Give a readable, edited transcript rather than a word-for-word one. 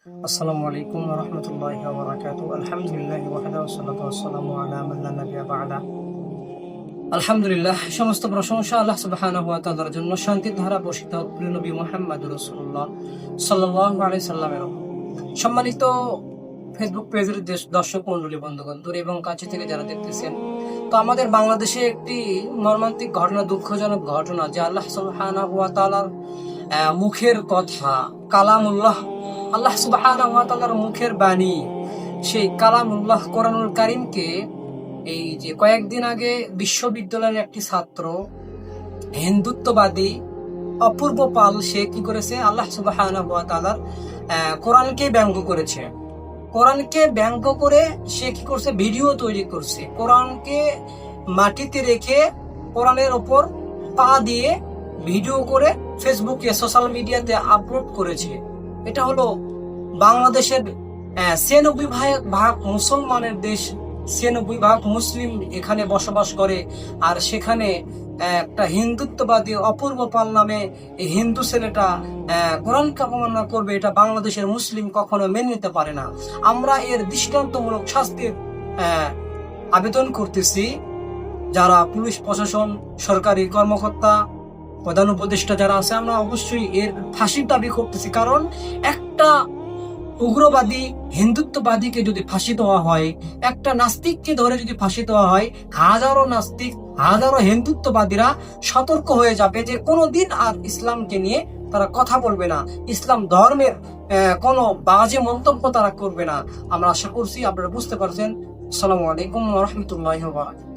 আসসালামু আলাইকুম ওয়া রাহমাতুল্লাহি ওয়া বারাকাতুহু। আলহামদুলিল্লাহি ওয়াহদাহু ওয়াসসালাতু ওয়াসসালামু আলা মান লা নাবিয়্যা বা'দা। আলহামদুলিল্লাহ, সমস্ত প্রশংসা আল্লাহ সুবহানাহু ওয়া তাআলার জন্য। শান্তির ধারা বর্ষিত হোক প্রিয় নবী মুহাম্মদুর রাসূলুল্লাহ সাল্লাল্লাহু আলাইহি সাল্লামের উপর। সম্মানিত ফেসবুক পেজের দর্শক মণ্ডলী, বন্ধুগণ, দূরে এবং কাছে থেকে যারা দেখতেছেন, তো আমাদের বাংলাদেশে একটি মর্মান্তিক ঘটনা, দুঃখজনক ঘটনা, যে আল্লাহ সুবহানাহু ওয়া তাআলার মুখের কথা, কালামুল্লাহ, আল্লাহ সুবহানাহু ওয়া তাআলার মুখের বাণী, সেই কালামুল্লাহ কোরআনুল কারীমকে এই যে কয়েকদিন আগে বিশ্ববিদ্যালয়ের একটি ছাত্র, হিন্দুত্ববাদী অপূর্ব পাল, সে কি করেছে, আল্লাহ সুবহানাহু ওয়া তাআলার কোরআনকে ব্যঙ্গ করেছে। কোরআনকে ব্যঙ্গ করে সে কি করছে, ভিডিও তৈরি করছে, কোরআনকে মাটিতে রেখে কোরআনের ওপর পা দিয়ে ভিডিও করে ফেসবুকে, সোশ্যাল মিডিয়াতে আপলোড করেছে। এটা হলো বাংলাদেশের ৯৬% মুসলমানের দেশ, ৯৬% মুসলিম এখানে বসবাস করে। আর সেখানে একটা হিন্দুত্ববাদী অপূর্ব পাল নামে এই হিন্দু ছেলেটা কোরআনকে অবমাননা করবে, এটা বাংলাদেশের মুসলিম কখনো মেনে নিতে পারে না। আমরা এর দৃষ্টান্তমূলক শাস্তির আবেদন করতেছি। যারা পুলিশ প্রশাসন, সরকারি কর্মকর্তা, প্রধান উপদেষ্টা যারা আছে, আমরা অবশ্যই এর ফাঁসির দাবি করতেছি। কারণ একটা উগ্রবাদী হিন্দুত্ববাদীকে যদি ফাঁসি দেওয়া হয়, একটা নাস্তিককে ধরে যদি ফাঁসি দেওয়া হয়, হাজারো নাস্তিক, হাজারো হিন্দুত্ববাদীরা সতর্ক হয়ে যাবে যে কোনোদিন আর ইসলামকে নিয়ে তারা কথা বলবে না, ইসলাম ধর্মের কোনো বাজে মন্তব্য তারা করবে না। আমরা আশা করছি আপনারা বুঝতে পারছেন। আসসালামু আলাইকুম ওয়া রাহমাতুল্লাহি ওয়া বারাকাতুহু।